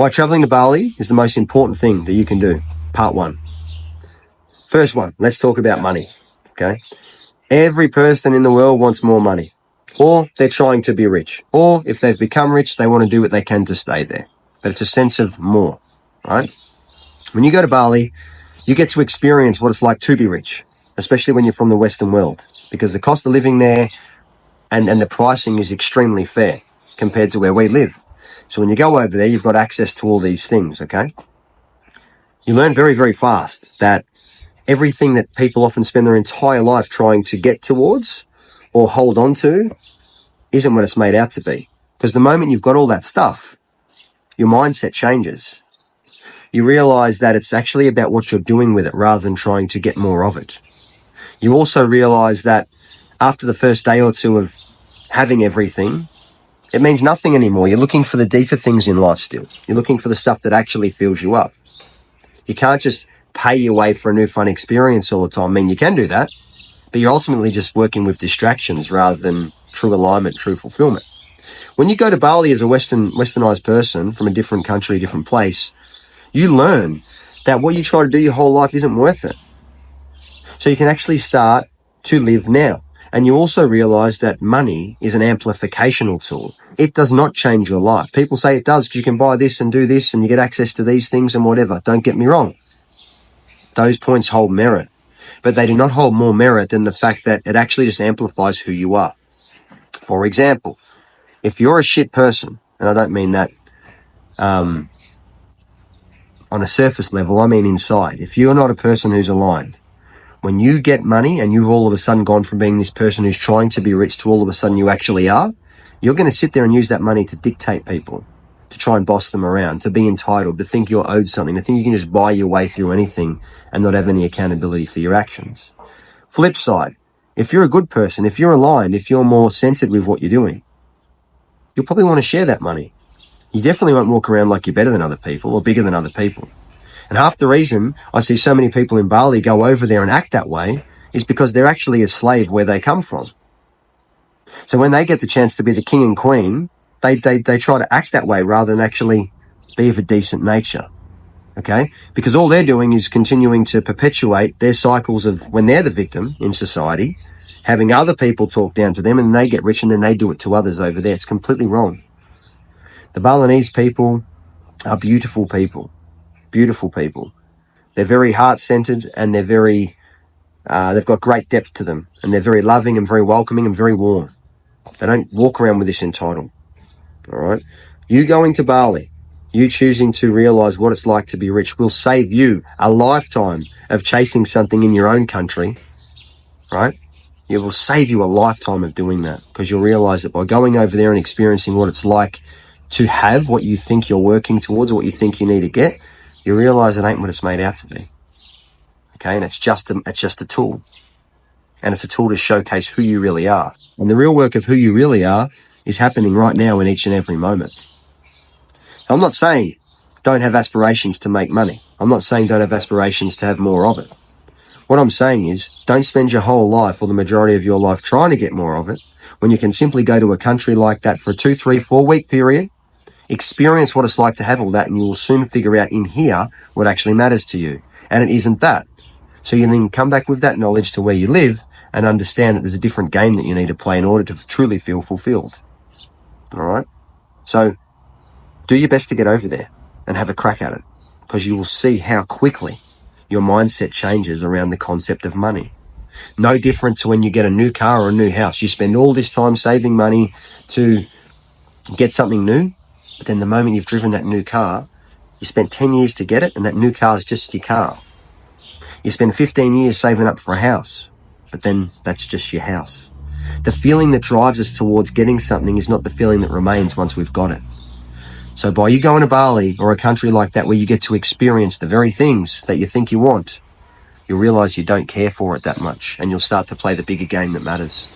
Why traveling to Bali is the most important thing that you can do. Part 1. First one, let's talk about money. Okay. Every person in the world wants more money, or they're trying to be rich, or if they've become rich, they want to do what they can to stay there. But it's a sense of more, right? When you go to Bali, you get to experience what it's like to be rich, especially when you're from the Western world, because the cost of living there and the pricing is extremely fair compared to where we live. So when you go over there, you've got access to all these things, okay? You learn very, very fast that everything that people often spend their entire life trying to get towards or hold on to isn't what it's made out to be. Because the moment you've got all that stuff, your mindset changes. You realize that it's actually about what you're doing with it rather than trying to get more of it. You also realize that after the first day or two of having everything, it means nothing anymore. You're looking for the deeper things in life still. You're looking for the stuff that actually fills you up. You can't just pay your way for a new fun experience all the time. I mean, you can do that, but you're ultimately just working with distractions rather than true alignment, true fulfillment. When you go to Bali as a westernized person from a different country, different place, you learn that what you try to do your whole life isn't worth it. So you can actually start to live now. And you also realize that money is an amplificational tool. It does not change your life. People say it does because you can buy this and do this and you get access to these things and whatever. Don't get me wrong. Those points hold merit, but they do not hold more merit than the fact that it actually just amplifies who you are. For example, if you're a shit person, and I don't mean that on a surface level, I mean inside. If you're not a person who's aligned, when you get money and you've all of a sudden gone from being this person who's trying to be rich to all of a sudden you actually are, you're going to sit there and use that money to dictate people, to try and boss them around, to be entitled, to think you're owed something, to think you can just buy your way through anything and not have any accountability for your actions. Flip side, if you're a good person, if you're aligned, if you're more centered with what you're doing, you'll probably want to share that money. You definitely won't walk around like you're better than other people or bigger than other people. And half the reason I see so many people in Bali go over there and act that way is because they're actually a slave where they come from. So when they get the chance to be the king and queen, they try to act that way rather than actually be of a decent nature. Okay? Because all they're doing is continuing to perpetuate their cycles of when they're the victim in society, having other people talk down to them and they get rich and then they do it to others over there. It's completely wrong. The Balinese people are beautiful people. Beautiful people. They're very heart-centered and they're very, they've got great depth to them and they're very loving and very welcoming and very warm. They don't walk around with this entitled. All right. You going to Bali, you choosing to realize what it's like to be rich will save you a lifetime of chasing something in your own country, right? It will save you a lifetime of doing that because you'll realize that by going over there and experiencing what it's like to have what you think you're working towards or what you think you need to get, you realize it ain't what it's made out to be. Okay. And it's just a tool. And it's a tool to showcase who you really are. And the real work of who you really are is happening right now in each and every moment. So I'm not saying don't have aspirations to make money. I'm not saying don't have aspirations to have more of it. What I'm saying is don't spend your whole life or the majority of your life trying to get more of it when you can simply go to a country like that for a 2, 3, 4 week period, experience what it's like to have all that, and you will soon figure out in here what actually matters to you. And it isn't that. So you then come back with that knowledge to where you live and understand that there's a different game that you need to play in order to truly feel fulfilled. All right? So do your best to get over there and have a crack at it because you will see how quickly your mindset changes around the concept of money. No different to when you get a new car or a new house. You spend all this time saving money to get something new, but then the moment you've driven that new car, you spent 10 years to get it and that new car is just your car. You spend 15 years saving up for a house, but then that's just your house. The feeling that drives us towards getting something is not the feeling that remains once we've got it. So by you going to Bali or a country like that where you get to experience the very things that you think you want, you'll realize you don't care for it that much and you'll start to play the bigger game that matters.